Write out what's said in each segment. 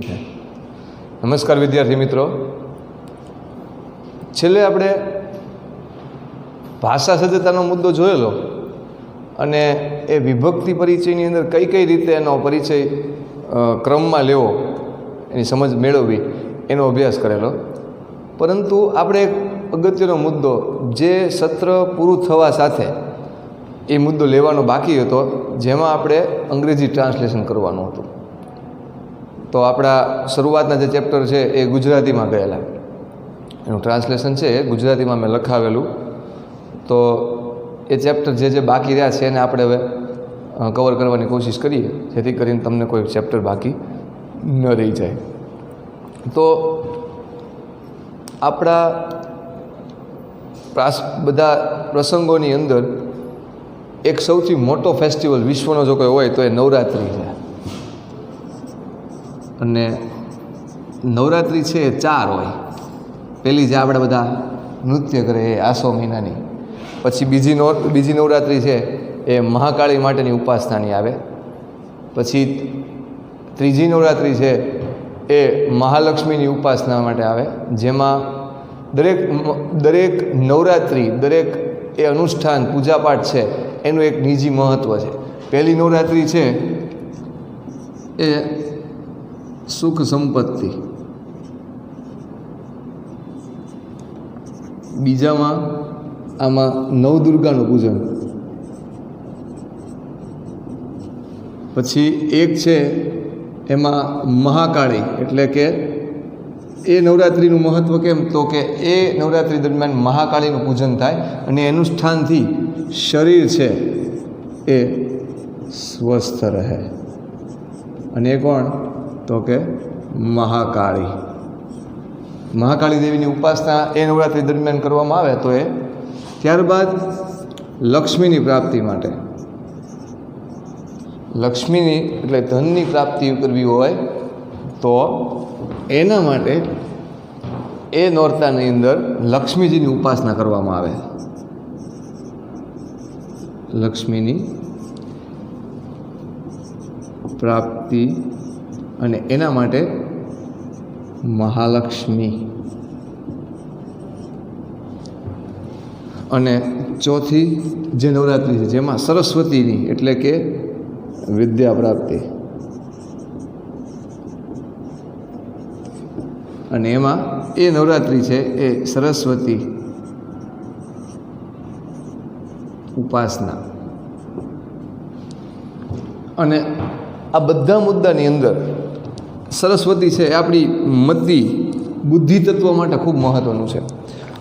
ઠીક છે. નમસ્કાર વિદ્યાર્થી મિત્રો. છેલ્લે આપણે ભાષા સજ્જતાનો મુદ્દો જોયેલો અને એ વિભક્તિ પરિચયની અંદર કઈ કઈ રીતે એનો પરિચય ક્રમમાં લેવો, એની સમજ મેળવવી, એનો અભ્યાસ કરેલો. પરંતુ આપણે એક અગત્યનો મુદ્દો જે સત્ર પૂરું થવા સાથે એ મુદ્દો લેવાનો બાકી હતો, જેમાં આપણે અંગ્રેજી ટ્રાન્સલેશન કરવાનું હતું. તો આપણા શરૂઆતના જે ચેપ્ટર છે એ ગુજરાતીમાં ગયેલા, એનું ટ્રાન્સલેશન છે એ ગુજરાતીમાં મેં લખાવેલું. તો એ ચેપ્ટર જે બાકી રહ્યા છે એને આપણે હવે કવર કરવાની કોશિશ કરીએ, જેથી કરીને તમને કોઈ ચેપ્ટર બાકી ન રહી જાય. તો આપણા બધા પ્રસંગોની અંદર એક સૌથી મોટો ફેસ્ટિવલ વિશ્વનો જો કોઈ હોય તો એ નવરાત્રિ છે. અને નવરાત્રિ છે એ 4 હોય. પહેલી જે આપણે બધા નૃત્ય કરે એ આસો મહિનાની, પછી બીજી નવરાત્રિ છે એ મહાકાળી માટેની ઉપાસનાની આવે, પછી ત્રીજી નવરાત્રિ છે એ મહાલક્ષ્મીની ઉપાસના માટે આવે, જેમાં દરેક નવરાત્રિ, દરેક એ અનુષ્ઠાન પૂજાપાઠ છે એનું એક નિજી મહત્ત્વ છે. પહેલી નવરાત્રિ છે એ સુખ સંપત્તિ, બીજામાં આમાં નવદુર્ગાનું પૂજન, પછી એક છે એમાં મહાકાળી, એટલે કે એ નવરાત્રિનું મહત્ત્વ કેમ, તો કે એ નવરાત્રિ દરમિયાન મહાકાળીનું પૂજન થાય અને અનુષ્ઠાનથી શરીર છે એ સ્વસ્થ રહે. અને એ કોણ, તો કે મહાકાળી દેવીની ઉપાસના એ નવરાત્રિ દરમિયાન કરવામાં આવે તો એ. ત્યારબાદ લક્ષ્મીની પ્રાપ્તિ માટે, લક્ષ્મીની એટલે ધનની પ્રાપ્તિ કરવી હોય તો એના માટે એ નોરતાની અંદર લક્ષ્મીજીની ઉપાસના કરવામાં આવે. લક્ષ્મીની પ્રાપ્તિ અને એના માટે મહાલક્ષ્મી. અને ચોથી જે નવરાત્રિ છે જેમાં સરસ્વતીની એટલે કે વિદ્યા પ્રાપ્તિ, અને એમાં એ નવરાત્રિ છે એ સરસ્વતી ઉપાસના. અને આ બધા મુદ્દાની અંદર સરસ્વતી છે એ આપણી બુદ્ધિ તત્વ માટે ખૂબ મહત્ત્વનું છે.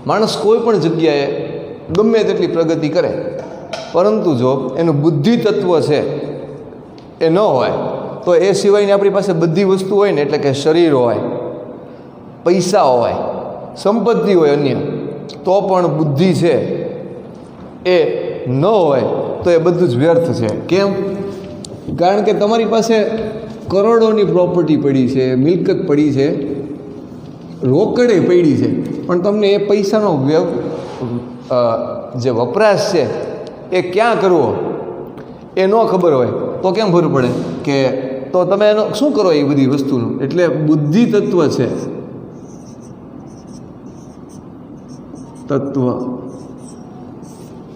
માણસ કોઈ પણ જગ્યાએ ગમે તેટલી પ્રગતિ કરે, પરંતુ જો એનું બુદ્ધિ તત્વ છે એ ન હોય તો એ સિવાયની આપણી પાસે બધી વસ્તુ હોય ને, એટલે કે શરીર હોય, પૈસા હોય, સંપત્તિ હોય અન્ય, તો પણ બુદ્ધિ છે એ ન હોય તો એ બધું જ વ્યર્થ છે. કેમ? કારણ કે તમારી પાસે કરોડોની પ્રોપર્ટી પડી છે, મિલકત પડી છે, રોકડે પડી છે, પણ તમને એ પૈસાનો જે વપરાશ છે એ ક્યાં કરવો એ ન ખબર હોય તો કેમ ખબર પડે કે તો તમે એનો શું કરો એ બધી વસ્તુનું. એટલે બુદ્ધિ તત્વ છે, તત્વ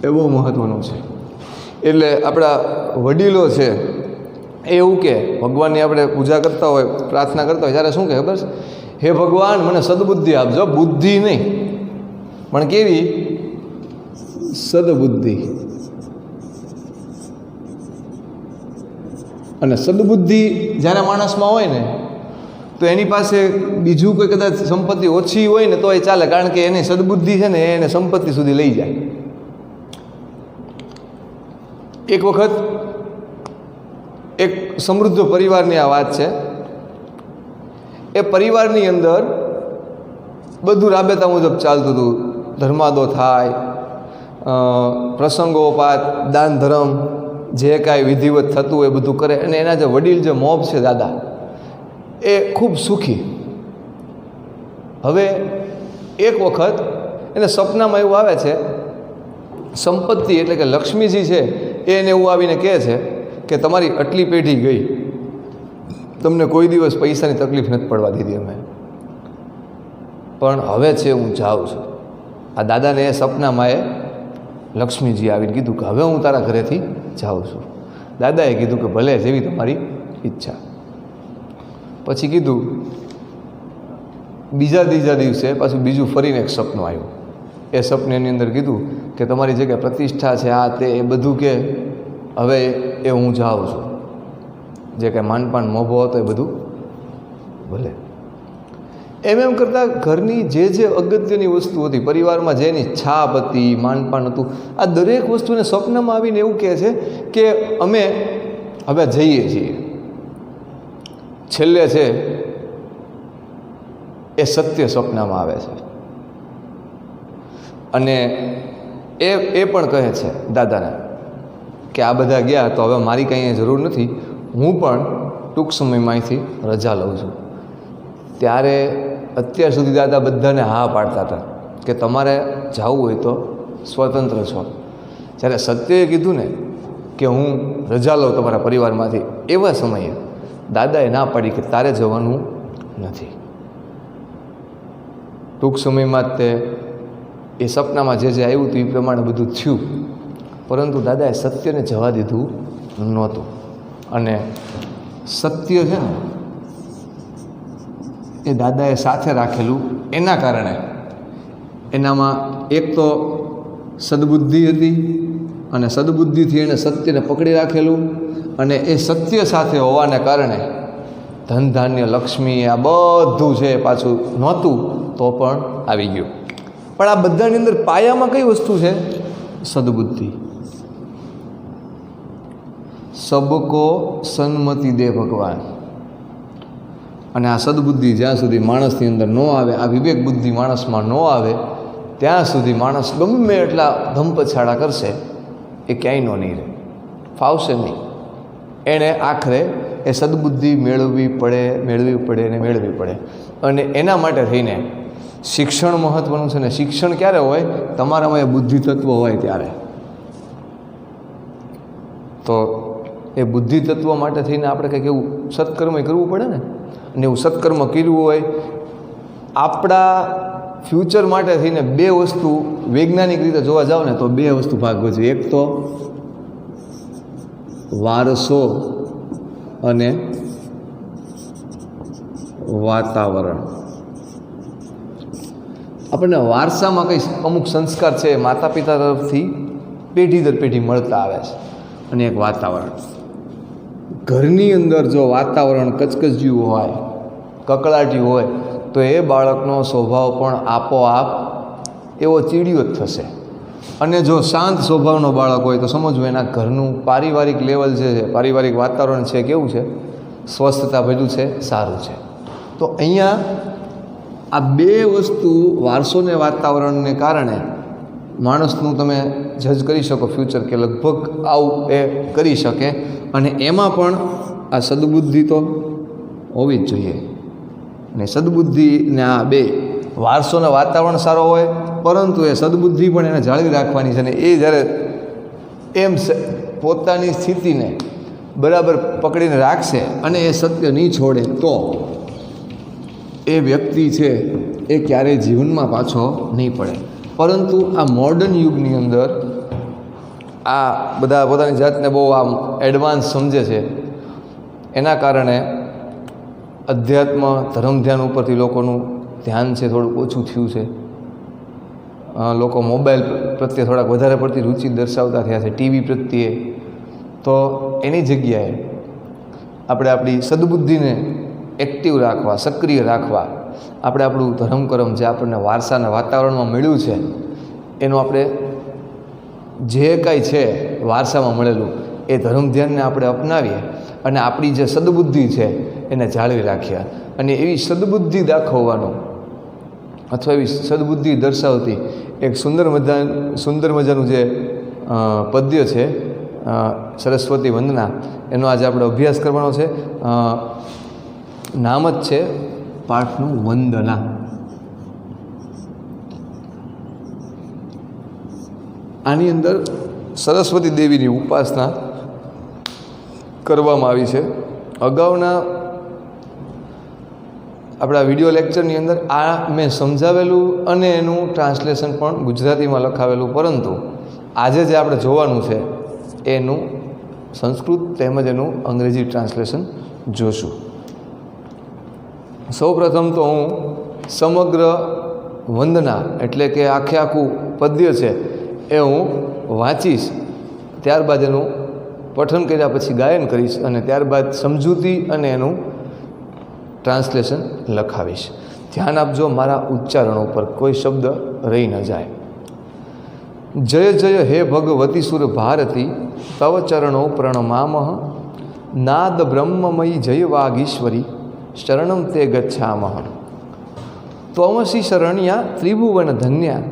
એ બહુ મહત્ત્વનું છે. એટલે આપણા વડીલો છે એવું કે ભગવાનની આપણે પૂજા કરતા હોય, પ્રાર્થના કરતા હોય ત્યારે શું કહે ખબર છે? હે ભગવાન, મને સદબુદ્ધિ આપજો, બુદ્ધિ નહીં પણ કેવી? સદબુદ્ધિ. અને સદબુદ્ધિ જ્યારે માણસમાં હોય ને તો એની પાસે બીજું કોઈ કદાચ સંપત્તિ ઓછી હોય ને તો એ ચાલે, કારણ કે એની સદબુદ્ધિ છે ને એને સંપત્તિ સુધી લઈ જાય. એક વખત એક સમૃદ્ધ પરિવારની આ વાત છે. એ પરિવારની અંદર બધું રાબેતા મુજબ ચાલતું હતું. ધર્માદો થાય, પ્રસંગોપાત, દાન ધર્મ, જે કાંઈ વિધિવત થતું એ બધું કરે. અને એના જે વડીલ જે મોભ છે દાદા, એ ખૂબ સુખી. હવે એક વખત એને સપનામાં એવું આવે છે, સંપત્તિ એટલે કે લક્ષ્મીજી છે એ એને એવું આવીને કહે છે કે તમારી આટલી પેઢી ગઈ, તમને કોઈ દિવસ પૈસાની તકલીફ નથી પડવા દીધી અમે, પણ હવે છે હું જાઉં છું. આ દાદાને એ સપનામાં એ લક્ષ્મીજી આવીને કીધું કે હવે હું તારા ઘરેથી જાઉં છું. દાદાએ કીધું કે ભલે, જેવી તમારી ઈચ્છા. પછી કીધું ત્રીજા દિવસે પાછું બીજું ફરીને એક સપનું આવ્યું. એ સપનાની અંદર કીધું કે તમારી જગ્યાએ પ્રતિષ્ઠા છે, આ તે એ બધું કે હવે એ હું જાઉં છું. જે કાંઈ માનપાન મોભો હતો એ બધું ભલે. એમ કરતાં ઘરની જે અગત્યની વસ્તુ હતી, પરિવારમાં જેની છાપ હતી, માનપાન હતું, આ દરેક વસ્તુને સ્વપ્નમાં આવીને એવું કહે છે કે અમે હવે જઈએ છીએ. છેલ્લે છે એ સત્ય સપનામાં આવે છે અને એ પણ કહે છે દાદાને કે આ બધા ગયા તો હવે મારી કંઈ જરૂર નથી, હું પણ ટૂંક સમયમાં અહીંથી રજા લઉં છું. ત્યારે અત્યાર સુધી દાદા બધાને હા પાડતા હતા કે તમારે જવું હોય તો સ્વતંત્ર છો. જ્યારે સત્યએ કીધું ને કે હું રજા લઉં તમારા પરિવારમાંથી, એવા સમયે દાદાએ ના પાડી કે તારે જવાનું નથી. ટૂંક સમયમાં જ તે એ સપનામાં જે આવ્યું હતું એ પ્રમાણે બધું થયું, પરંતુ દાદાએ સત્યને જવા દીધું નહોતું. અને સત્ય છે ને એ દાદાએ સાથે રાખેલું, એના કારણે એનામાં એક તો સદબુદ્ધિ હતી અને સદબુદ્ધિથી એણે સત્યને પકડી રાખેલું, અને એ સત્ય સાથે હોવાને કારણે ધન ધાન્ય લક્ષ્મી આ બધું છે પાછું નહોતું તો પણ આવી ગયું. પણ આ બધાની અંદર પાયામાં કઈ વસ્તુ છે? સદબુદ્ધિ. સબકો સન્મતિ દે ભગવાન. અને આ સદબુદ્ધિ જ્યાં સુધી માણસની અંદર ન આવે, આ વિવેક બુદ્ધિ માણસમાં ન આવે, ત્યાં સુધી માણસ ગમે એટલા ધમપછાડા કરશે એ ક્યાંય નહીં રહે, ફાવશે નહીં. એણે આખરે એ સદબુદ્ધિ મેળવવી પડે. અને એના માટે થઈને શિક્ષણ મહત્ત્વનું છે. ને શિક્ષણ ક્યારે હોય? તમારામાં એ બુદ્ધિ તત્વ હોય ત્યારે. તો એ બુદ્ધિ તત્વ માટે થઈને આપણે કંઈક એવું સત્કર્મ કરવું પડે ને. અને એવું સત્કર્મ કર્યું હોય, આપણા ફ્યુચર માટે થઈને બે વસ્તુ વૈજ્ઞાનિક રીતે જોવા જાઓ ને તો બે વસ્તુ ભાગ ભજવે. એક તો વારસો અને વાતાવરણ. આપણને વારસામાં કંઈ અમુક સંસ્કાર છે માતા પિતા તરફથી પેઢી દર પેઢી મળતા આવે છે. અને એક વાતાવરણ. ઘરની અંદર જો વાતાવરણ કચકચ્યું હોય, કકળાટી હોય, તો એ બાળકનો સ્વભાવ પણ આપોઆપ એવો ચીડિયો જ થશે. અને જો શાંત સ્વભાવનો બાળક હોય તો સમજવું એના ઘરનું પારિવારિક લેવલ જે છે, પારિવારિક વાતાવરણ છે, કેવું છે? સ્વસ્થતા ભર્યું છે, સારું છે. તો અહીંયા આ બે વસ્તુ, વારસો ને વાતાવરણને કારણે માણસનું તમે જજ કરી શકો ફ્યુચર કે લગભગ આવું એ કરી શકે. અને એમાં પણ આ સદબુદ્ધિ તો હોવી જ જોઈએ. અને સદબુદ્ધિને આ બે, વારસો ને વાતાવરણ સારો હોય, પરંતુ એ સદબુદ્ધિ પણ એને જાળવી રાખવાની છે. અને એ જ્યારે એમ પોતાની સ્થિતિને બરાબર પકડીને રાખશે અને એ સત્ય નહીં છોડે તો એ વ્યક્તિ છે એ ક્યારેય જીવનમાં પાછો નહીં પડે. પરંતુ આ મોડર્ન યુગની અંદર આ બધા પોતાની જાતને બહુ આમ એડવાન્સ સમજે છે, એના કારણે અધ્યાત્મ ધર્મ ધ્યાન ઉપરથી લોકોનું ધ્યાન છે થોડુંક ઓછું થયું છે. લોકો મોબાઈલ પ્રત્યે થોડાક વધારે પડતી રુચિ દર્શાવતા થયા છે, ટીવી પ્રત્યે. તો એની જગ્યાએ આપણે આપણી સદબુદ્ધિને એક્ટિવ રાખવા, સક્રિય રાખવા, આપણે આપણું ધર્મ કરમ જે આપણને વારસાના વાતાવરણમાં મળ્યું છે એનું આપણે જે કાંઈ છે વારસામાં મળેલું એ ધર્મ ધ્યાનને આપણે અપનાવીએ અને આપણી જે સદબુદ્ધિ છે એને જાળવી રાખીએ. અને એવી સદબુદ્ધિ દાખવવાનો અથવા એવી સદબુદ્ધિ દર્શાવતી એક સુંદર મજાનું જે પદ્ય છે સરસ્વતી વંદના, એનો આજે આપણે અભ્યાસ કરવાનો છે. નામ જ છે પાઠનું વંદના. આની અંદર સરસ્વતી દેવીની ઉપાસના કરવામાં આવી છે. અગાઉના આપણા વિડીયો લેક્ચરની અંદર આ મેં સમજાવેલું અને એનું ટ્રાન્સલેશન પણ ગુજરાતીમાં લખાવેલું, પરંતુ આજે જે આપણે જોવાનું છે એનું સંસ્કૃત તેમજ એનું અંગ્રેજી ટ્રાન્સલેશન જોશું. સૌપ્રથમ તો હું સમગ્ર વંદના એટલે કે આખું પદ્ય છે એ હું વાંચીશ, ત્યારબાદ એનું પઠન કર્યા પછી ગાયન કરીશ અને ત્યારબાદ સમજૂતી અને એનું ટ્રાન્સલેશન લખાવીશ. ધ્યાન આપજો મારા ઉચ્ચારણો પર, કોઈ શબ્દ રહી ન જાય. જય જય હે ભગવતી સુર ભારતી તવ ચરણો પ્રણમામઃ નાદ બ્રહ્મમયી જય વાગીશ્વરી શરણમ તે ગચ્છામઃ. ત્વમસી શરણ્યા ત્રિભુવન ધન્યા,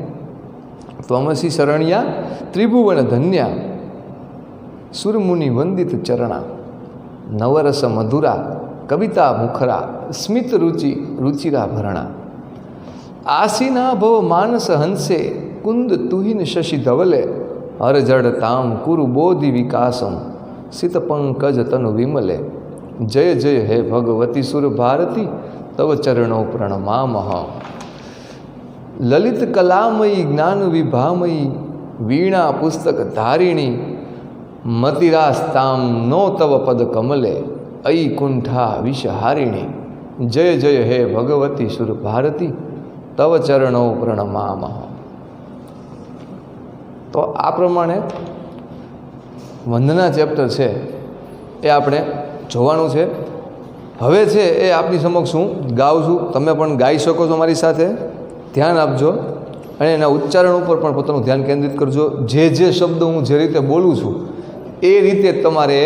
ત્વમસી શરણ્યા ત્રિભુવન ધન્યા સુરમુનિ વંદિત ચરણા નવરસ મધુરા કવિતા મુખરા સ્મિત રુચિરા ભરણા. આસીના ભવ માનસ હંસે કુંદ તુહિન શશી ધવલે હરજડ તામ કુરુ બોધિ વિકાસમ સિત પંકજ તનુ વિમલે. જય જય હે ભગવતી સુર ભારતી તવ ચરણો પ્રણમામઃ. લલિત કલામયી જ્ઞાન વિભામયી વીણા પુસ્તક ધારિણી મતિરાસ્તામ નો તવ પદ કમલે અયી કુંઠા વિષહારિણી. જય જય હે ભગવતી સુર ભારતી તવ ચરણો પ્રણમામઃ. તો આ પ્રમાણે વંદના ચેપ્ટર છે એ આપણે જોવાનું છે. હવે છે એ આપની સમક્ષ હું ગાઉં છું, તમે પણ ગાઈ શકો છો મારી સાથે. ધ્યાન આપજો અને એના ઉચ્ચારણ ઉપર પણ પોતાનું ધ્યાન કેન્દ્રિત કરજો. જે શબ્દ હું જે રીતે બોલું છું એ રીતે તમારે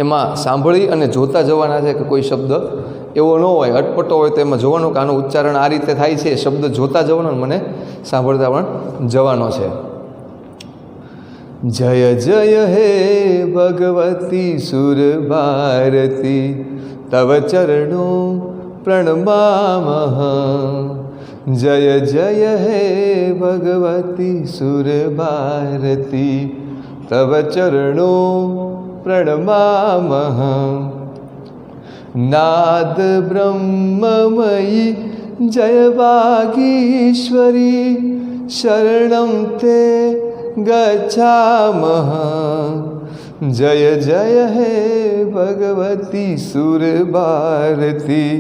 એમાં સાંભળી અને જોતા જવાના છે કે કોઈ શબ્દ એવો ન હોય, અટપટો હોય તો એમાં જોવાનું કે આનું ઉચ્ચારણ આ રીતે થાય છે. શબ્દ જોતા જવાનો અને મને સાંભળતા પણ જવાનો છે. જય જય હે ભગવતી સુર ભારતી તવ ચરણો પ્રણમામઃ. જય જય હે ભગવતી સુર ભારતી તવ ચરણો પ્રણમામઃ. નાદ બ્રહ્મમયી જય વાગીશ્વરી શરણમ તે ગચ્છામઃ. જય જય હે ભગવતી સુર ભારતી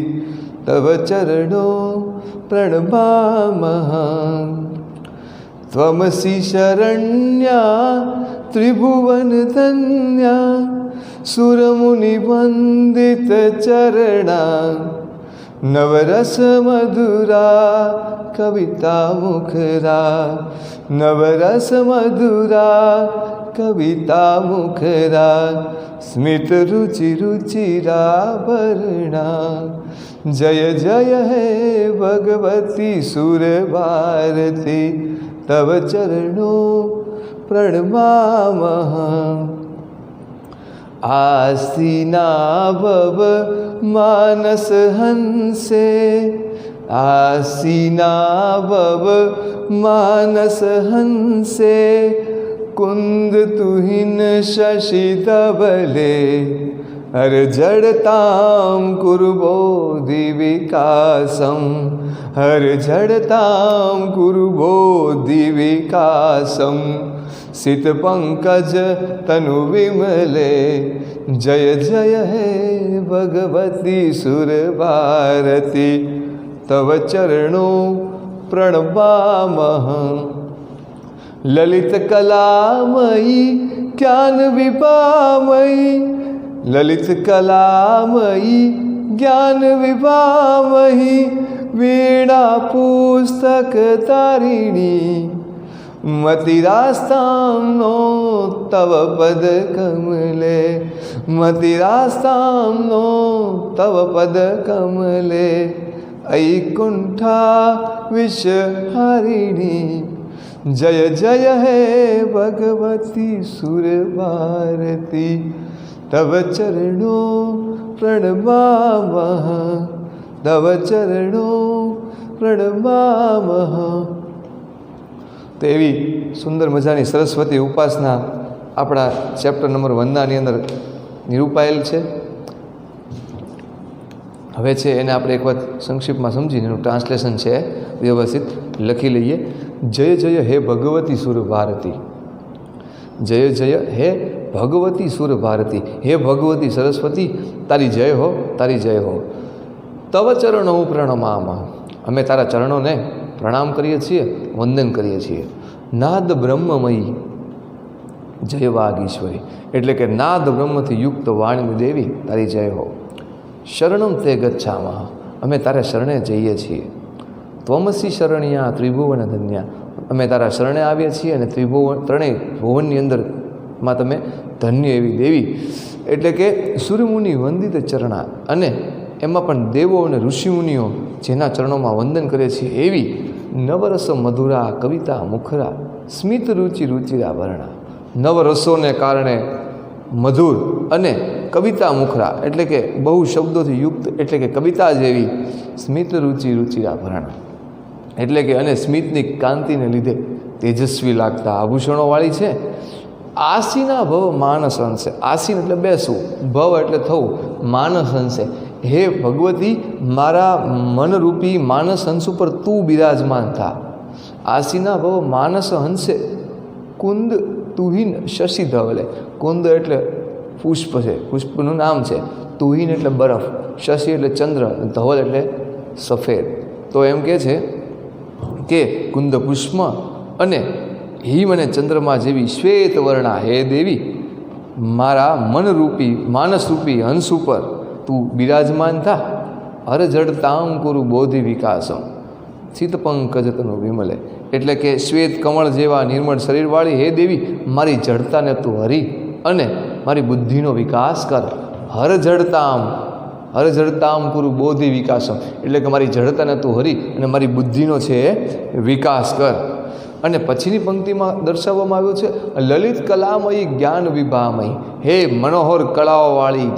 તવ ચરણો પ્રણમામઃ. ત્વમસી શરણ્યા ત્રિભુવન ધન્યા સુરમુનિ વંદિત ચરણા નવરસ મધુરા કવિતા મુખરા નવરસ મધુરા કવિતા મુખરા સ્મિત રુચિરા ભરણા. જય જય હે ભગવતી સુર ભારતી તવ ચરણો પ્રણમામઃ. આસીના ભવ માનસ હંસે આસીના ભવ માનસ હંસે કુંદ તુહિન શશી ધવલે હરજડતામ કુરુ બોધિ વિકાસમ હરજડતામ કુરુ બોધિ વિકાસમ સિત પંકજ તનુ વિમલે. જય જય હે ભગવતી સુર ભારતી તવ ચરણો પ્રણમામઃ. લલિત કલામયી જ્ઞાન વિભામયી લલિત કલામયી જ્ઞાન વિભામયી વીણા પુસ્તક તારિણી મતિરાસ્તામ નો તવ પદ કમલે મતિરાસ્તામ નો તવ પદ કમલે અયી કુંઠા વિષહારિણી. જય જય હે ભગવતી સુર ભારતી તવ ચરણો પ્રણમામઃ તવ ચરણો પ્રણમામઃ. તો એવી સુંદર મજાની સરસ્વતી ઉપાસના આપણા ચેપ્ટર નંબર 1 ની અંદર નિરૂપાયેલ છે. હવે છે એને આપણે એક વખત સંક્ષિપ્તમાં સમજીને એનું ટ્રાન્સલેશન છે વ્યવસ્થિત લખી લઈએ. જય જય હે ભગવતી સુર ભારતી, જય જય હે ભગવતી સુર ભારતી, હે ભગવતી સરસ્વતી તારી જય હો, તારી જય હો. તવ ચરણો પ્રણમામઃ, અમે તારા ચરણોને પ્રણામ કરીએ છીએ, વંદન કરીએ છીએ. નાદ બ્રહ્મમયી જય વાગીશ્વરી, એટલે કે નાદ બ્રહ્મથી યુક્ત વાણી દેવી તારી જય હો. શરણમ તે ગચ્છામઃ, અમે તારા શરણે જઈએ છીએ. ત્વમસી શરણ્યા ત્રિભુવન ધન્યા, અમે તારા શરણે આવીએ છીએ અને ત્રણેય ભુવનની અંદરમાં તમે ધન્ય એવી દેવી, એટલે કે સૂર્યમુનિ વંદિત ચરણા, અને એમાં પણ દેવો અને ઋષિમુનિઓ જેના ચરણોમાં વંદન કરે છે એવી નવરસ મધુરા કવિતા મુખરા સ્મિત રુચિ રુચિરા વર્ણા. નવરસોને કારણે મધુર અને કવિતા મુખરા, એટલે કે બહુ શબ્દોથી યુક્ત, એટલે કે કવિતા જેવી સ્મિત રુચિ રુચિરા વર્ણા, એટલે કે અને સ્મિતની કાંતિને લીધે તેજસ્વી લાગતા આભૂષણોવાળી છે. આસીના ભવ માનસ હંસે, આસીન એટલે બેસવું, ભવ એટલે થવું, માનસ હંસે, હે ભગવતી મારા મનરૂપી માનસ હંસ ઉપર તું બિરાજમાન થા. આસીના ભવ માનસ હંસે કુંદ તુહિન શશી ધવલે, કુંદ એટલે પુષ્પ છે, પુષ્પનું નામ છે. તુહિન એટલે બરફ, શશી એટલે ચંદ્ર, ધવલ એટલે સફેદ. તો એમ કહે છે કે કુંદ પુષ્પ અને હિમ અને ચંદ્રમા જેવી શ્વેત વર્ણા, હે દેવી મારા મનરૂપી માનસરૂપી હંસ ઉપર તું બિરાજમાન થા. હર જડતામ કુરુ બોધિ વિકાસમ ચિત્ત પંકજતનો વિમલે, એટલે કે શ્વેત કમળ જેવા નિર્મળ શરીરવાળી હે દેવી મારી જડતાને તું હરી અને મારી બુદ્ધિનો વિકાસ કર. હર જડતામ કુરુ બોધિ વિકાસમ, એટલે કે મારી જડતાને તું હરી અને મારી બુદ્ધિનો છે વિકાસ કર. અને પછીની પંક્તિમાં દર્શાવવામાં આવ્યું છે લલિત કલામયી જ્ઞાન વિભામયી, હે મનોહર કળાઓવાળી,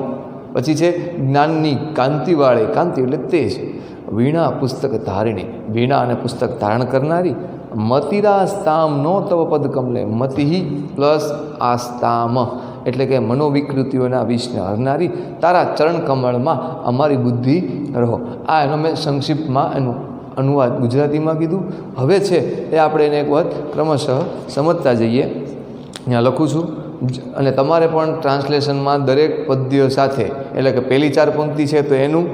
પછી છે જ્ઞાનની કાંતિવાળી, કાંતિ એટલે તેજ. વીણા પુસ્તક ધારિણી, વીણા અને પુસ્તક ધારણ કરનારી. મતિરાસ્તામ નો તવ પદ કમલે, મતિહી પ્લસ આસ્તામ, એટલે કે મનોવિકૃતિઓના વિષને હરનારી તારા ચરણ કમળમાં અમારી બુદ્ધિ રહો. આ એનો મેં સંક્ષિપ્તમાં એનું અનુવાદ ગુજરાતીમાં કીધું. હવે છે એ આપણે એને એક વખત ક્રમશઃ સમજતા જઈએ. અહીંયા લખું છું અને તમારે પણ ટ્રાન્સલેશનમાં દરેક પદ્ય સાથે, એટલે કે પહેલી 4 પંક્તિ છે તો એનું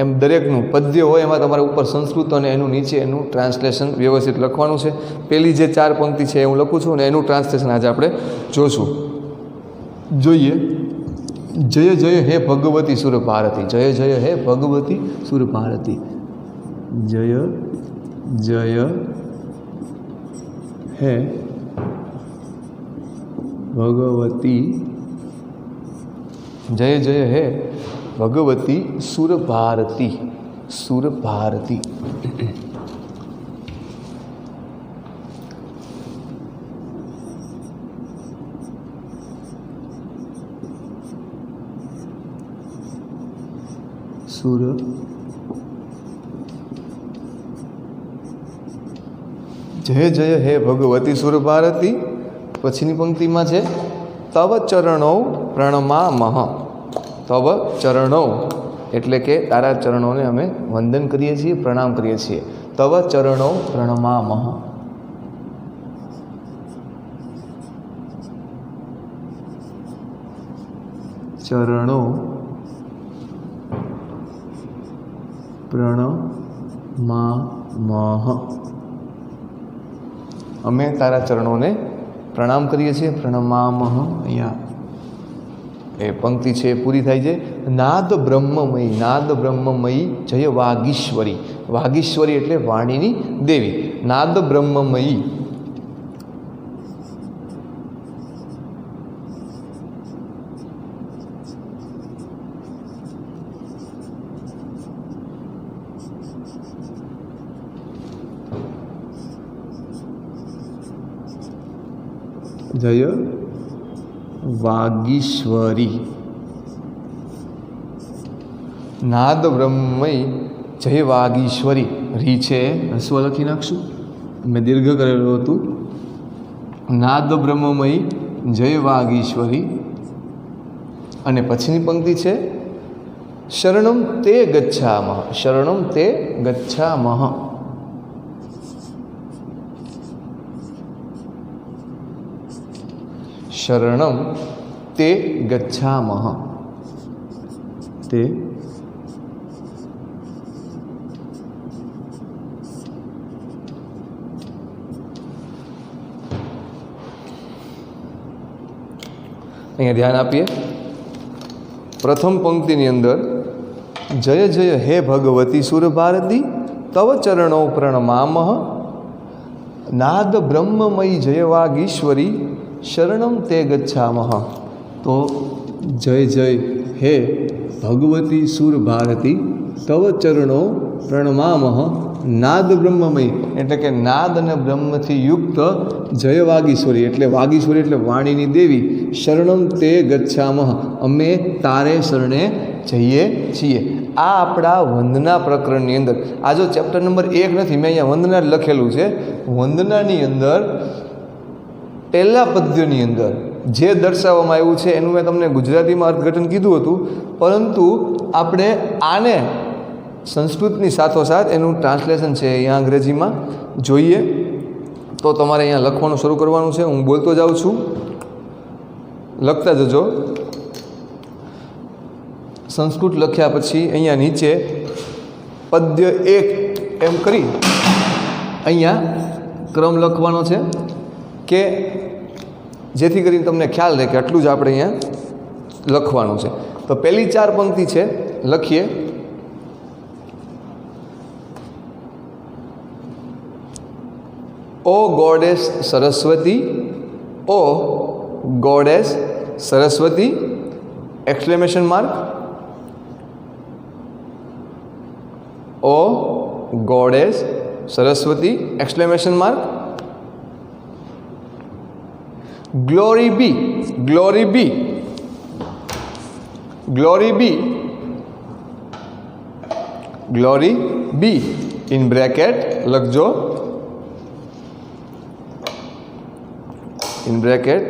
એમ દરેકનું પદ્ય હોય એમાં તમારે ઉપર સંસ્કૃત અને એનું નીચે એનું ટ્રાન્સલેશન વ્યવસ્થિત લખવાનું છે. પહેલી જે 4 પંક્તિ છે એ હું લખું છું અને એનું ટ્રાન્સલેશન આજે આપણે જોશું. જોઈએ. જય જય હે ભગવતી સુર ભારતી, જય જય હે ભગવતી સુર ભારતી, જય જય હે ભગવતી, જય જય હે ભગવતી સુર ભારતી, સુર ભારતી. સુર જય જય હે ભગવતી સુર ભારતી. પછીની પંક્તિમાં છે તવ ચરણો પ્રણમામઃ, તવ ચરણો એટલે કે તારા ચરણોને અમે વંદન કરીએ છીએ, પ્રણામ કરીએ છીએ. તવ ચરણો પ્રણમામઃ, ચરણો પ્રણમામઃ, અમે તારા ચરણોને પ્રણામ કરીએ છીએ. પ્રણમામઃ, અહીંયા એ પંક્તિ છે પૂરી થાય છે. નાદ બ્રહ્મમયી, નાદ બ્રહ્મમયી જય વાગીશ્વરી, વાગીશ્વરી એટલે વાણીની દેવી. નાદ બ્રહ્મમયી, જય વાગીશ્વરી, નાદ બ્રહ્મમયી જય વાગીશ્વરી. રી છે હસ્વ લખી નાખશું, મેં દીર્ઘ કરેલું હતું. નાદ બ્રહ્મમયી જય વાગીશ્વરી. અને પછીની પંક્તિ છે શરણમ તે ગચ્છામઃ, શરણમ તે ગચ્છામઃ. શરણમ તે ગચ્છામઃ, તે અહીંયા ધ્યાન આપીએ. પ્રથમ પંક્તિની અંદર જય જય હે ભગવતી સુરભારતી તવ ચરણો પ્રણમામઃ, નાદ બ્રહ્મમયી જય વાગીશ્વરી શરણમ તે ગચ્છામઃ. તો જય જય હે ભગવતી સુરભારતી તવ ચરણો પ્રણમામઃ, નાદ બ્રહ્મમય એટલે કે નાદ અને બ્રહ્મથી યુક્ત જય વાગીશ્વરી એટલે વાગીશ્વરી એટલે વાણીની દેવી, શરણમ તે ગચ્છામઃ અમે તારે શરણે જઈએ છીએ. આ આપણા વંદના પ્રકરણની અંદર આ જો ચેપ્ટર નંબર 1 નથી, મેં અહીંયા વંદના જ લખેલું છે. વંદનાની અંદર પહેલા પદ્યની અંદર જે દર્શાવવામાં આવ્યું છે એનું મેં તમને ગુજરાતીમાં અર્થઘટન કીધું હતું, પરંતુ આપણે આને સંસ્કૃતની સાથોસાથ એનું ટ્રાન્સલેશન છે અહીંયા અંગ્રેજીમાં જોઈએ. તો તમારે અહીંયા લખવાનું શરૂ કરવાનું છે. હું બોલતો જાઉં છું, લખતા જજો. સંસ્કૃત લખ્યા પછી અહીંયા નીચે પદ્ય 1 એમ કરી અહીંયા ક્રમ લખવાનો છે કે જેથી કરીને તમને ખ્યાલ રહે કે આટલું જ આપણે અહીંયા લખવાનું છે. તો પહેલી 4 પંક્તિ છે, લખીએ. O goddess Saraswati, O goddess Saraswati exclamation mark, O goddess Saraswati exclamation mark. Glory be, glory be, glory be, glory be in bracket લખજો, in bracket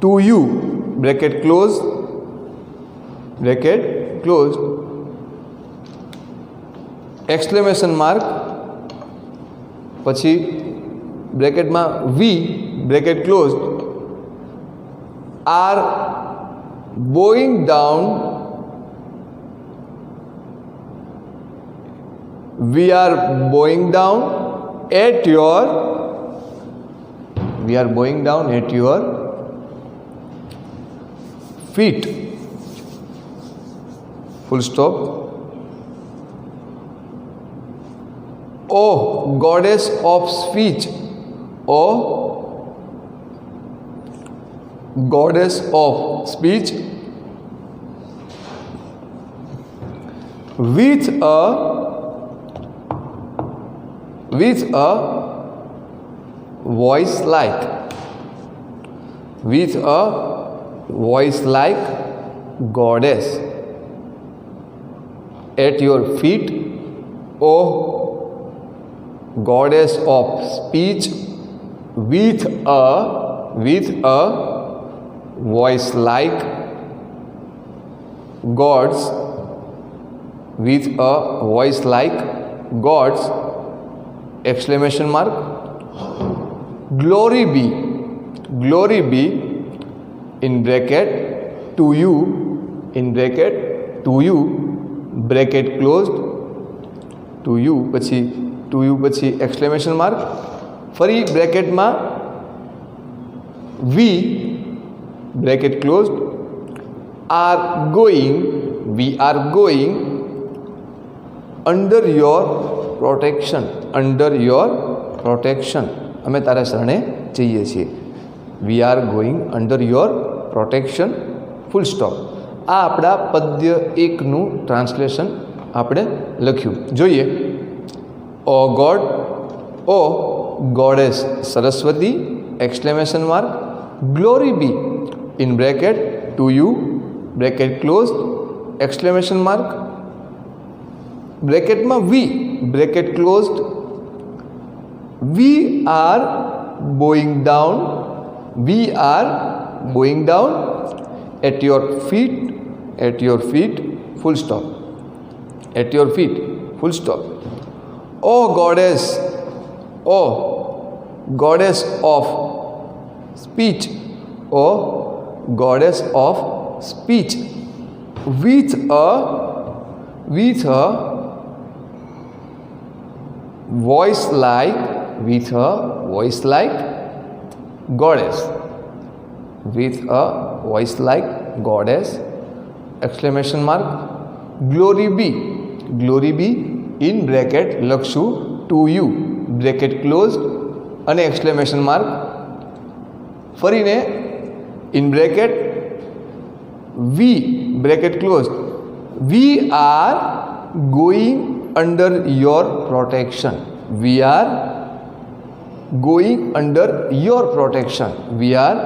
to you bracket close, bracket closed, exclamation mark, પછી બ્રેકેટમાં we bracket closed are bowing down, we are bowing down at your, we are bowing down at your feet, full stop. O goddess of speech, O goddess of speech, with a voice like, with a voice like goddess at your feet, O goddess of speech, with a voice like gods, with a voice like gods exclamation mark. Glory be, glory be in bracket to you, in bracket to you bracket closed, to you પછી exclamation mark. ફરી બ્રેકેટમાં we bracket closed are going, we are going under your protection, under your protection અમે તારા શરણે જઈએ છીએ. We are going under your protection, full stop. આ આપણા પદ્ય 1નું ટ્રાન્સલેશન આપણે લખ્યું. જોઈએ. O God, O goddess Saraswati exclamation mark, glory be in bracket to you bracket closed exclamation mark, બ્રેકેટમાં we bracket closed, we are bowing down at your feet, at your feet, full stop. At your feet, full stop. O goddess, O goddess of speech, O goddess of speech, with a voice like goddess, with a voice like goddess, exclamation mark, glory be in bracket લખશું to you bracket closed અને exclamation mark, ફરીને in bracket we bracket closed, we are going under your protection, we are going under your protection, we are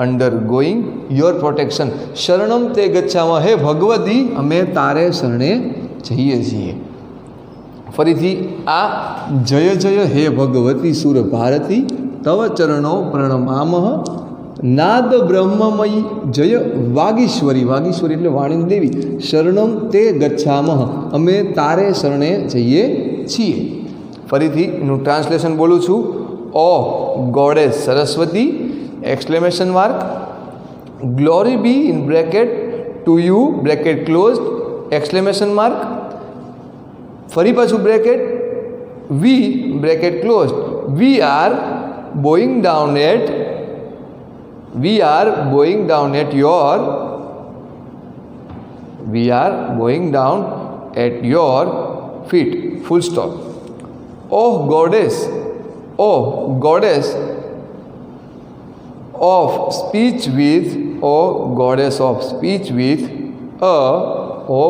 undergoing your protection. શરણમ તે ગચ્છામઃ, હે ભગવતી અમે તારે શરણે જઈએ છીએ. ફરીથી આ જય જય હે ભગવતી સુર ભારતી તવ ચરણો પ્રણમામઃ, નાદ બ્રહ્મમયી જય વાગીશ્વરી, વાગીશ્વરી એટલે વાણી દેવી, શરણમ તે ગચ્છામઃ અમે તારે શરણે જઈએ છીએ. ફરીથી એનું ટ્રાન્સલેશન બોલું છું. O goddess Saraswati, exclamation mark, glory be in bracket to you bracket closed, exclamation mark, ફરી પાછું bracket we bracket closed, we are going down at your feet, full stop. O goddess of speech with, O goddess of speech with a, O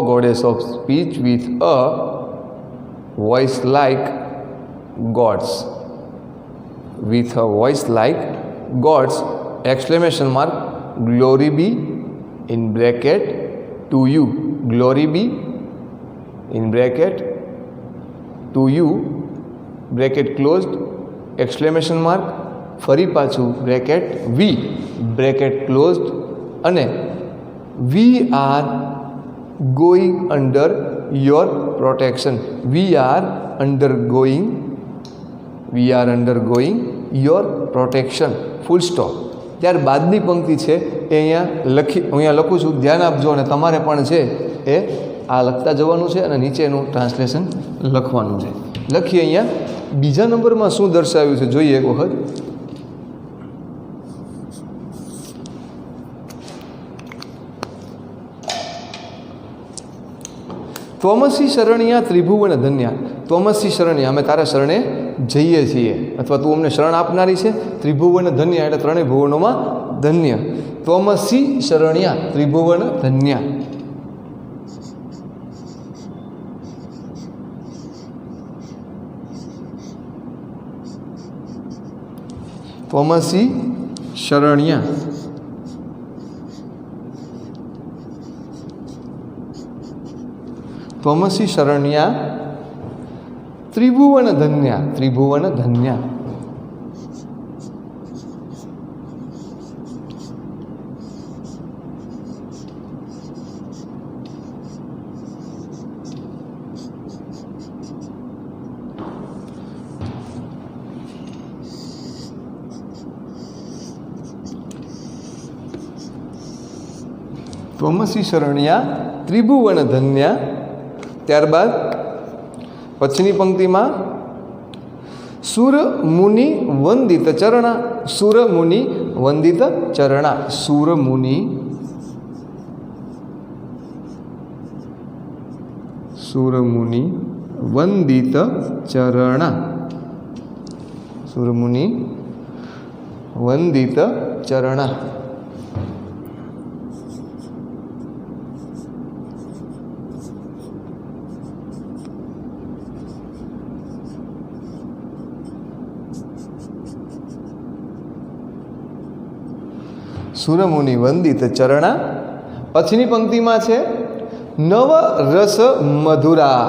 goddess of speech with a voice like gods, with a voice like gods, exclamation mark, glory be in bracket to you, glory be in bracket to you bracket closed, exclamation mark, ફરી પાછું bracket we bracket closed અને we are going under your protection, we are undergoing your protection, full stop. ત્યારબાદની પંક્તિ છે એ અહીંયા લખું છું, ધ્યાન આપજો અને તમારે પણ છે એ આ લખતા જવાનું છે અને નીચે એનું ટ્રાન્સલેશન લખવાનું છે. લખીએ અહીંયા બીજા નંબરમાં શું દર્શાવ્યું છે જોઈએ એક વખત. ત્વમસી શરણ્યા ત્રિભુવન ધન્યા, ત્વમસી શરણ્યા અમે તારા શરણે જઈએ છીએ, અથવા તું અમને શરણ આપનારી છે. ત્રિભુવન ધન્યા એટલે ત્રણેય ભુવનોમાં ધન્ય. ત્વમસી શરણ્યા ત્રિભુવન ધન્યા. ત્વમસી શરણ્યા ત્વમસી શરણ્યા ત્રિભુવન ધન્યા, ત્રિભુવન ધન્યા. ત્વમસી શરણ્યા ત્રિભુવન ધન્યા. ત્યારબાદ પછીની પંક્તિમાં સુર મુનિ વંદિત ચરણા, સુર મુનિ વંદિત ચરણા, સુર મુનિ વંદિત ચરણા, સુર મુનિ વંદિત ચરણા. સુરમુનિ વંદિત ચરણા. પછીની પંક્તિમાં છે નવરસ મધુરા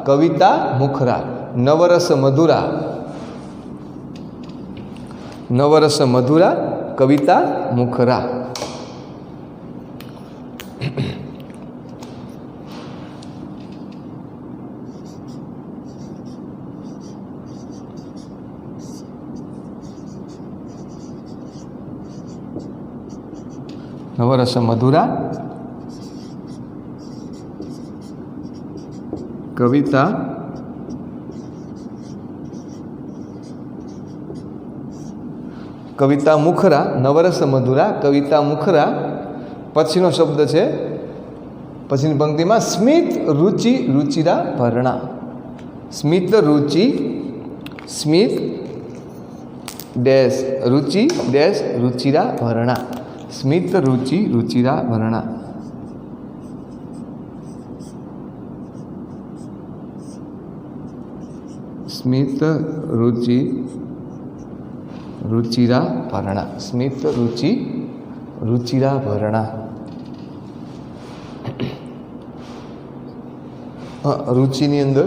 કવિતા મુખરા, નવરસ મધુરા, નવરસ મધુરા કવિતા મુખરા. નવરસ મધુરા કવિતા કવિતા મુખરા, નવરસ મધુરા કવિતા મુખરા. પછીનો શબ્દ છે, પછીની પંક્તિમાં સ્મિત રુચિ રુચિરા ભરણા. સ્મિત રુચિ, સ્મિત ડેશ રુચિ ડેશ રુચિરા ભરણા. સ્મિત રુચિ રુચિરા ભરણા. સ્મિત રુચિ રુચિરા ભરણા. સ્મિત રુચિ રુચિરા ભરણા. રુચિની અંદર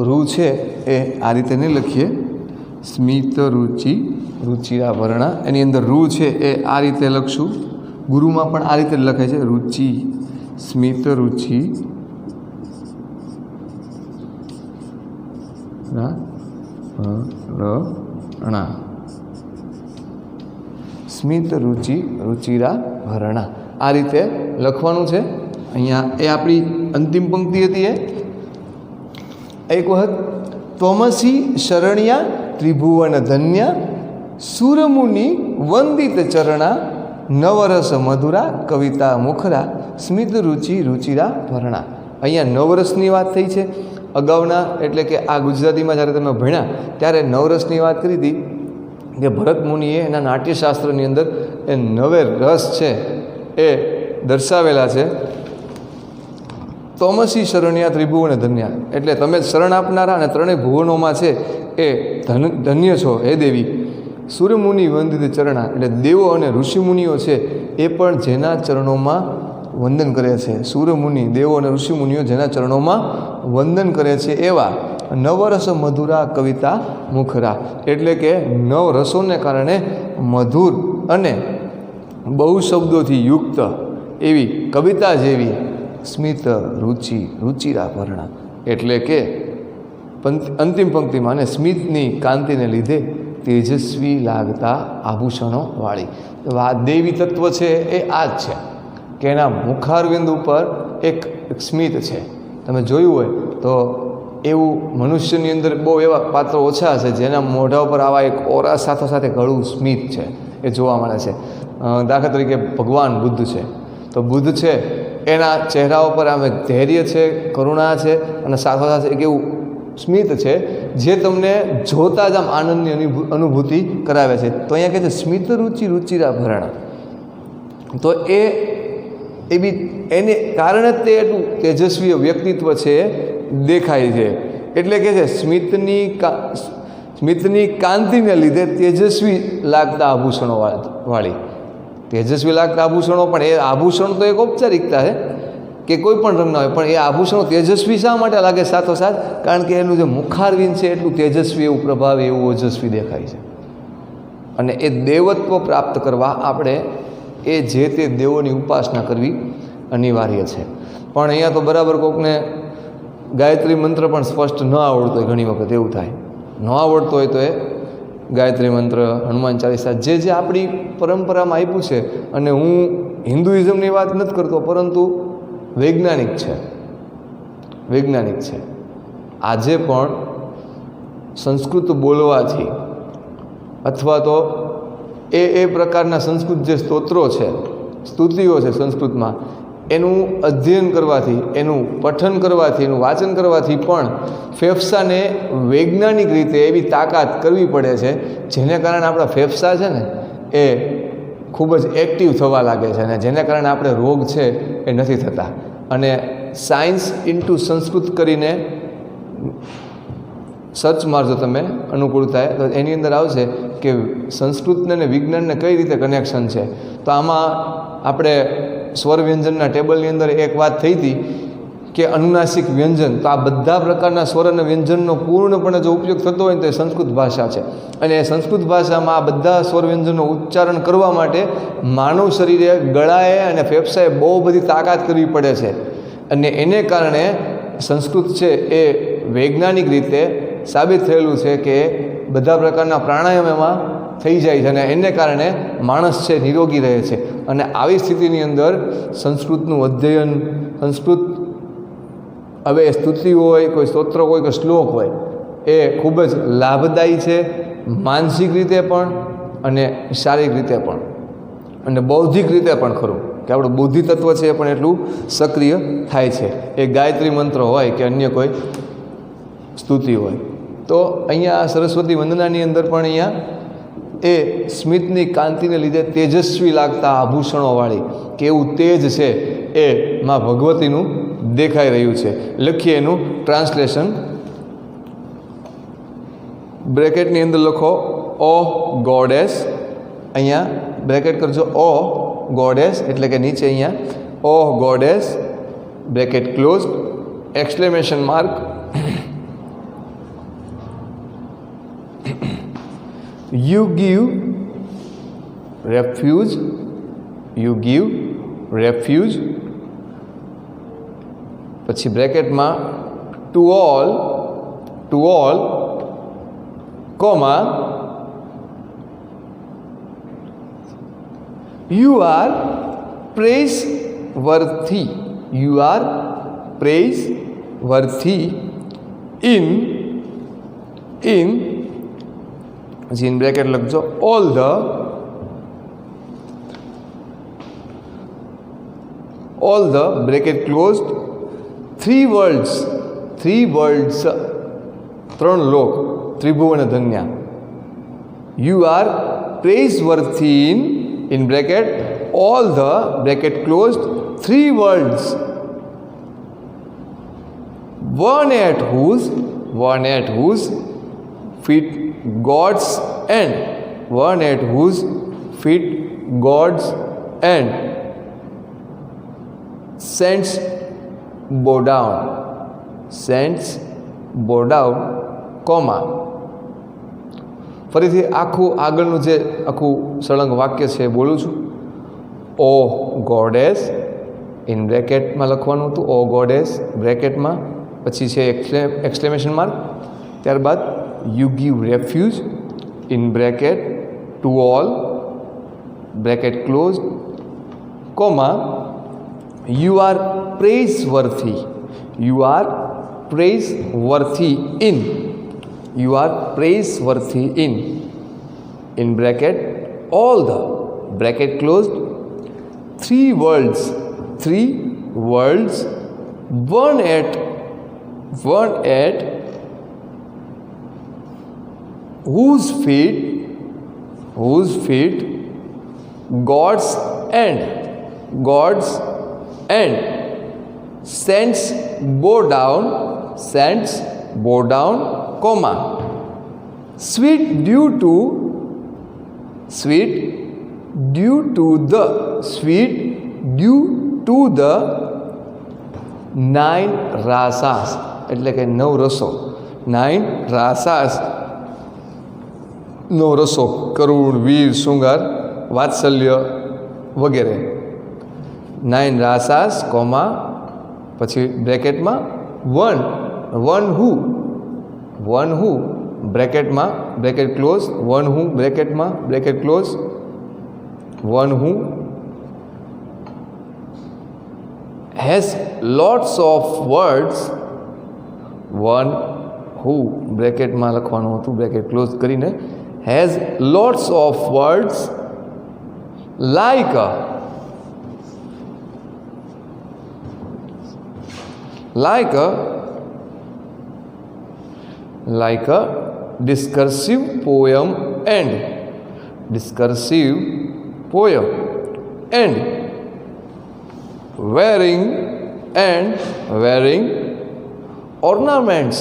રૂ છે એ આ રીતે નહીં લખીએ. સ્મિત રુચિ રુચિરા ભરણા. એની અંદર રૂ છે એ આ રીતે લખશું. ગુરુમાં પણ આ રીતે લખાય છે રુચિ. સ્મિત રુચિ ભરણા. સ્મિત રુચિ રુચિરા ભરણા. આ રીતે લખવાનું છે. અહીંયા એ આપણી અંતિમ પંક્તિ હતી. એક વખત ત્વમસી શરણ્યા ત્રિભુવન ધન્ય સુરમુનિ વંદિત ચરણા નવરસ મધુરા કવિતા મુખરા સ્મિત રુચિ રુચિરા ભરણા. અહીંયા નવરસની વાત થઈ છે. અગાઉના એટલે કે આ ગુજરાતીમાં જ્યારે તમે ભણ્યા ત્યારે નવરસની વાત કરી હતી કે ભરત મુનિએ એના નાટ્યશાસ્ત્રની અંદર એ નવે રસ છે એ દર્શાવેલા છે. તોમસી શરણ્યા ત્રિભુવન ધન્યા એટલે તમે શરણ આપનારા અને ત્રણેય ભુવનોમાં છે એ ધન્ય છો હે દેવી. સૂર્યમુનિ વંદિત ચરણા એટલે દેવો અને ઋષિમુનિઓ છે એ પણ જેના ચરણોમાં વંદન કરે છે. સૂર્યમુનિ દેવો અને ઋષિમુનિઓ જેના ચરણોમાં વંદન કરે છે એવા નવરસ મધુરા કવિતા મુખરા એટલે કે નવ રસોને કારણે મધુર અને બહુ શબ્દોથી યુક્ત એવી કવિતા જેવી સ્મિત રુચિ રુચિરા ભરણા એટલે કે અંતિમ પંક્તિમાં અને સ્મિતની કાંતિને લીધે તેજસ્વી લાગતા આભૂષણો વાળી. દેવી તત્વ છે એ આ જ છે કે એના મુખારવિંદ ઉપર એક સ્મિત છે. તમે જોયું હોય તો એવું મનુષ્યની અંદર બહુ એવા પાત્રો ઓછા છે જેના મોઢા ઉપર આવા એક ઓરા સાથે સાથે ઘણું સ્મિત છે એ જોવા મળે છે. દાખલા તરીકે ભગવાન બુદ્ધ છે તો બુદ્ધ છે એના ચહેરા ઉપર આમ એક ધૈર્ય છે, કરુણા છે અને સાથોસાથ એક એવું સ્મિત છે જે તમને જોતા જ આમ આનંદની અનુભૂતિ કરાવે છે. તો અહીંયા કહે છે સ્મિત રુચિ રુચિરા ભરણા. તો એ બી એને કારણે જ તે એટલું તેજસ્વી વ્યક્તિત્વ છે દેખાય છે. એટલે કે છે સ્મિતની કાંતિને લીધે તેજસ્વી લાગતા આભૂષણો વાળી. તેજસ્વી લાગતા આભૂષણો પણ એ આભૂષણ તો એક ઔપચારિકતા છે કે કોઈ પણ રંગના હોય પણ એ આભૂષણો તેજસ્વી શા માટે લાગે સાથોસાથ કારણ કે એનું જે મુખારવિંદ છે એટલું તેજસ્વી એવું પ્રભાવી એવું ઓજસ્વી દેખાય છે. અને એ દેવત્વ પ્રાપ્ત કરવા આપણે એ જે તે દેવોની ઉપાસના કરવી અનિવાર્ય છે. પણ અહીંયા તો બરાબર કોકને ગાયત્રી મંત્ર પણ સ્પષ્ટ ન આવડતો હોય. ઘણી વખત એવું થાય ન આવડતો હોય તો એ ગાયત્રી મંત્ર, હનુમાન ચાલીસા જે આપણી પરંપરામાં આપ્યું છે. અને હું હિન્દુઇઝમની વાત નથી કરતો પરંતુ વૈજ્ઞાનિક છે. આજે પણ સંસ્કૃત બોલવાથી અથવા તો એ પ્રકારના સંસ્કૃત જે સ્તોત્રો છે, સ્તુતિઓ છે સંસ્કૃતમાં, એનું અધ્યયન કરવાથી, એનું પઠન કરવાથી, એનું વાંચન કરવાથી પણ ફેફસાને વૈજ્ઞાનિક રીતે એવી તાકાત કરવી પડે છે જેને કારણે આપણા ફેફસા છે ને એ ખૂબ જ એક્ટિવ થવા લાગે છે અને જેને કારણે આપણે રોગ છે એ નથી થતા. અને સાયન્સ ઇન્ટુ સંસ્કૃત કરીને સર્ચ મારજો તમે અનુકૂળ થાય તો એની અંદર આવશે કે સંસ્કૃતને અને વિજ્ઞાનને કઈ રીતે કનેક્શન છે. તો આમાં આપણે સ્વર વ્યંજનના ટેબલની અંદર એક વાત થઈ હતી કે અનુનાસિક વ્યંજન. તો આ બધા પ્રકારના સ્વર અને વ્યંજનનો પૂર્ણપણે જો ઉપયોગ થતો હોય તો એ સંસ્કૃત ભાષા છે. અને એ સંસ્કૃત ભાષામાં આ બધા સ્વર વ્યંજનનું ઉચ્ચારણ કરવા માટે માનવ શરીરે, ગળાએ અને ફેફસાએ બહુ બધી તાકાત કરવી પડે છે. અને એને કારણે સંસ્કૃત છે એ વૈજ્ઞાનિક રીતે સાબિત થયેલું છે કે બધા પ્રકારના પ્રાણાયામ એમાં થઈ જાય છે અને એને કારણે માણસ છે નિરોગી રહે છે. અને આવી સ્થિતિની અંદર સંસ્કૃતનું અધ્યયન, સંસ્કૃત હવે સ્તુતિ હોય, કોઈ સ્તોત્ર હોય કે શ્લોક હોય, એ ખૂબ જ લાભદાયી છે, માનસિક રીતે પણ અને શારીરિક રીતે પણ અને બૌદ્ધિક રીતે પણ ખરું કે આપણું બુદ્ધિ તત્વ છે એ પણ એટલું સક્રિય થાય છે. એ ગાયત્રી મંત્ર હોય કે અન્ય કોઈ સ્તુતિ હોય. તો અહીંયા સરસ્વતી વંદનાની અંદર પણ અહીંયા એ સ્મિતની કાંતિને લીધે તેજસ્વી લાગતા આભૂષણોવાળી કે એવું તેજ છે એ માં ભગવતીનું દેખાઈ રહ્યું છે. લખીએ એનું ટ્રાન્સલેશન. બ્રેકેટની અંદર લખો ઓ ગોડેસ, અહીંયા બ્રેકેટ કરજો ઓ ગોડેસ એટલે કે નીચે અહીંયા O goddess bracket close exclamation mark. You give refuge, you give refuge, પછી બ્રેકેટમાં to all, comma you are praiseworthy, you are praiseworthy in પછી ઇન બ્રેકેટ લખજો all the bracket closed three worlds, ત્રણ લોક, ત્રિભુવન ધન્યા. You are praiseworthy in bracket all the bracket closed three worlds, one at whose feet God's end, one at whose feet God's end saints bow down, comma. ફરીથી આખું આગળનું જે આખું સળંગ વાક્ય છે એ બોલું છું. ઓ ગોડેસ ઇન બ્રેકેટમાં લખવાનું હતું, ઓ ગોડેસ બ્રેકેટમાં, પછી છે એક્સક્લેમેશન માર્ક, ત્યારબાદ you give refuge in bracket to all bracket close, comma you are praiseworthy, you are praiseworthy in, you are praiseworthy in bracket all the bracket closed three worlds, one at whose feet God's end saints bow down, comma sweet due to the nine rasas, એટલે કે નવ રસો, nine રાસાસ, નવ રસો, કરુણ, વીર, શૃંગાર, વાત્સલ્ય વગેરે. Nine rasas, comma પછી બ્રેકેટમાં one who બ્રેકેટમાં બ્રેકેટ ક્લોઝ, one who બ્રેકેટમાં bracket close, one who has lots of words, one who બ્રેકેટમાં લખવાનું હતું બ્રેકેટ ક્લોઝ કરીને, has lots of words like a discursive poem and wearing ornaments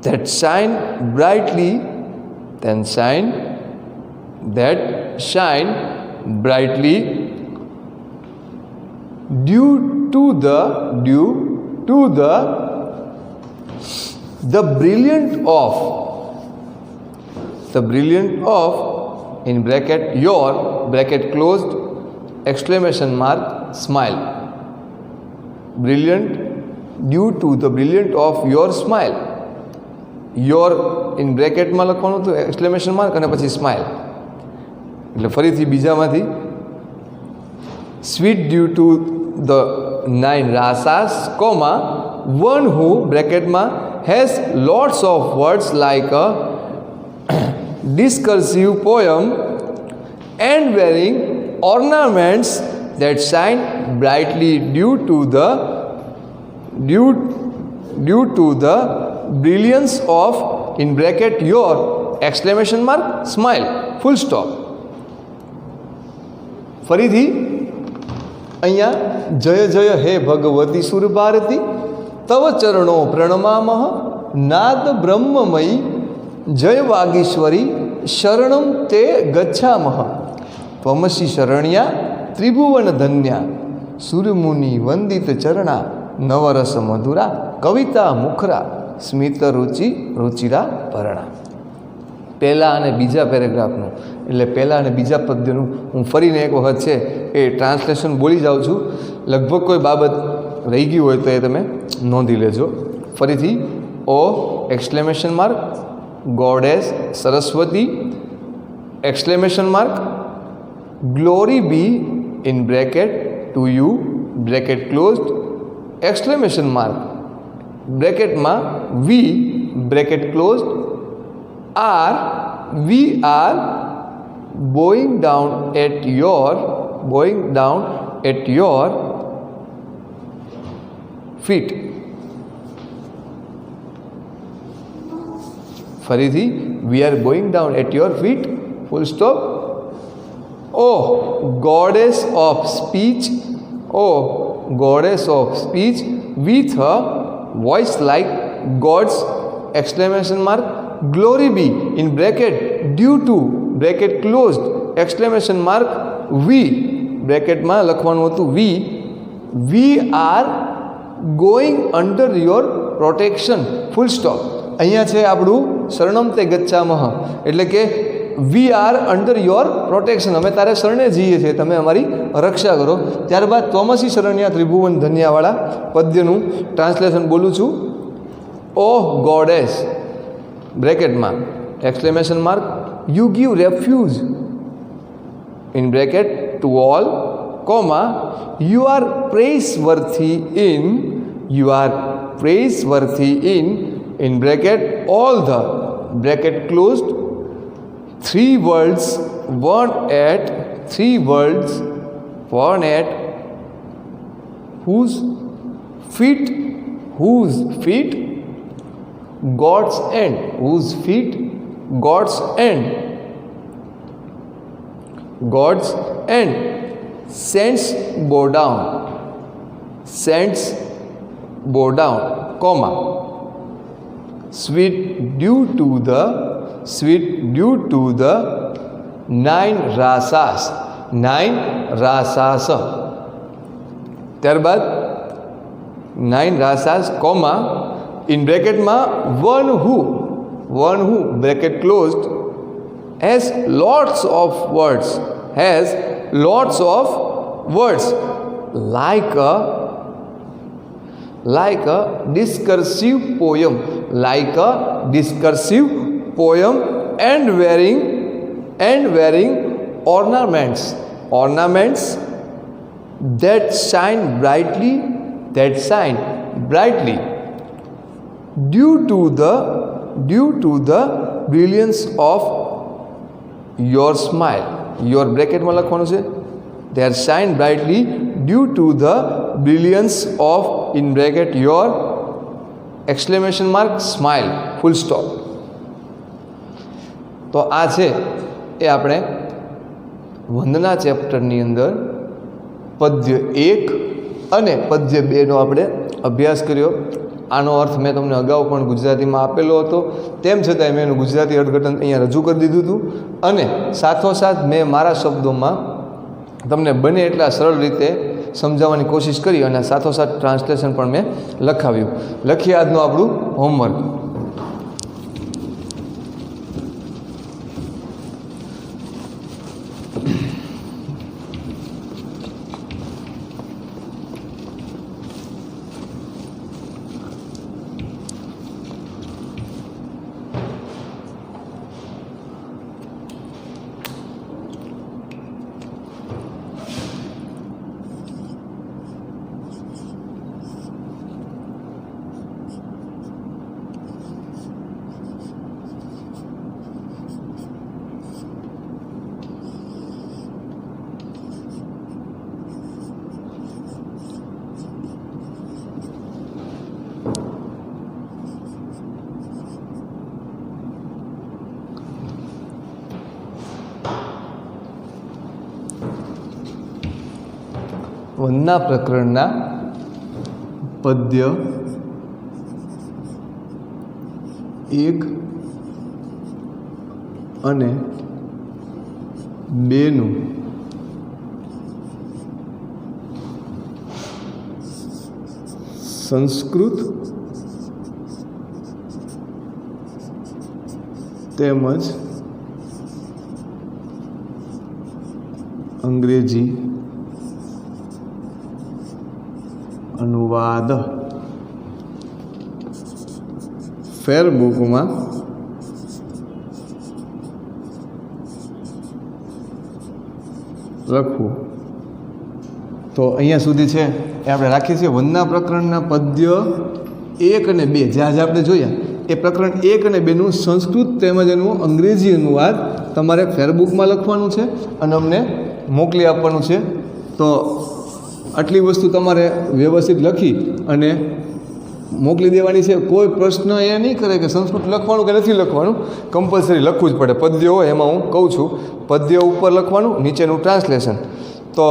that shine brightly due to the brilliant of in bracket your bracket closed exclamation mark smile, brilliant due to the brilliant of your smile, your in બ્રેકેટમાં લખવાનું હતું exclamation mark અને પછી smile. એટલે ફરીથી બીજામાંથી sweet due to the 9 rasas comma one who બ્રેકેટમાં has lots of words like a discursive poem and wearing ornaments that shine brightly due to the brilliance of in bracket your exclamation mark smile full stop. ફરીથી અહીંયા જય જય હે ભગવતી સુર ભારતી તવ ચરણો પ્રણમામઃ નાદ બ્રહ્મમયી જય વાગીશ્વરી શરણમ તે ગચ્છામઃ ત્વમસી શરણ્યા ત્રિભુવન ધન્યા સુરમુનિ વંદિત ચરણા નવરસ મધુરા કવિતા મુખરા સ્મિત રુચિ રુચિરા ભરણા. પહેલાં અને બીજા પેરેગ્રાફનું એટલે પહેલાં અને બીજા પદ્યનું હું ફરીને એક વખત છે એ ટ્રાન્સલેશન બોલી જાઉં છું. લગભગ કોઈ બાબત રહી ગઈ હોય તો એ તમે નોંધી લેજો. ફરીથી O exclamation mark goddess Saraswati exclamation mark glory be in bracket to you bracket closed exclamation mark bracket માં we bracket closed are we are bowing down at your feet. ફરીથી we are going down at your feet full stop. Oh goddess of speech, oh goddess of speech with a voice like God's exclamation mark glory be in bracket due to bracket closed exclamation mark we bracket માં લખવાનું હતું we are going under your protection full stop. અહીંયા છે આપણું શરણમ તે ગચ્છામઃ એટલે કે we are under your protection, અમે તારે શરણે જઈએ છીએ, તમે અમારી રક્ષા કરો. ત્યારબાદ ત્વમસી શરણ્યા ત્રિભુવન ધન્યાવાળા પદ્યનું ટ્રાન્સલેશન બોલું છું. ઓહ ગોડેસ બ્રેકેટમાં exclamation mark you give refuge in bracket to all comma you are praiseworthy in bracket all the bracket closed three words one at whose feet God's end sends bow down comma sweet due to the 9 rasas ત્યારબાદ 9 rasas comma in bracket માં one who bracket closed has lots of words like a discursive poem and wearing ornaments that shine brightly due to the brilliance of your smile. your bracket માં લખવાનું છે that shine brightly due to the brilliance of in bracket your exclamation mark smile full stop. તો આ છે એ આપણે વંદના ચેપ્ટરની અંદર પદ્ય 1 અને પદ્ય 2નો આપણે અભ્યાસ કર્યો. આનો અર્થ મેં તમને અગાઉ પણ ગુજરાતીમાં આપેલો હતો, તેમ છતાંય મેં એનું ગુજરાતી અર્થઘટન અહીંયા રજૂ કરી દીધું હતું અને સાથોસાથ મેં મારા શબ્દોમાં તમને બને એટલા સરળ રીતે સમજાવવાની કોશિશ કરી અને સાથોસાથ ટ્રાન્સલેશન પણ મેં લખાવ્યું. લખીએ આજનું આપણું હોમવર્ક. વંદના પ્રકરણના પદ્ય 1 અને 2નું સંસ્કૃત તેમજ અંગ્રેજી અનુવાદ ફેર બુકમાં લખવું. તો અહીંયા સુધી છે એ આપણે રાખીએ છીએ વંદના પ્રકરણના પદ્ય 1 અને 2 જે આજે આપણે જોયા એ પ્રકરણ 1 અને 2નું સંસ્કૃત તેમજ એનું અંગ્રેજી અનુવાદ તમારે ફેરબુકમાં લખવાનું છે અને અમને મોકલી આપવાનું છે. તો આટલી વસ્તુ તમારે વ્યવસ્થિત લખી અને મોકલી દેવાની છે. કોઈ પ્રશ્ન એ નહીં કરે કે સંસ્કૃત લખવાનું કે નથી લખવાનું, કમ્પલસરી લખવું જ પડે. પદ્ય હોય એમાં હું કહું છું પદ્ય ઉપર લખવાનું, નીચેનું ટ્રાન્સલેશન. તો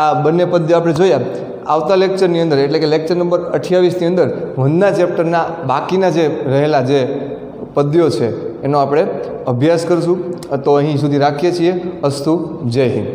આ બંને પદ્ય આપણે જોયા. આવતા લેક્ચરની અંદર એટલે કે લેક્ચર નંબર 28ની અંદર વંદના ચેપ્ટરના બાકીના જે રહેલા જે પદ્યો છે એનો આપણે અભ્યાસ કરીશું. તો અહીં સુધી રાખીએ છીએ. અસ્તુ. જય હિન્દ.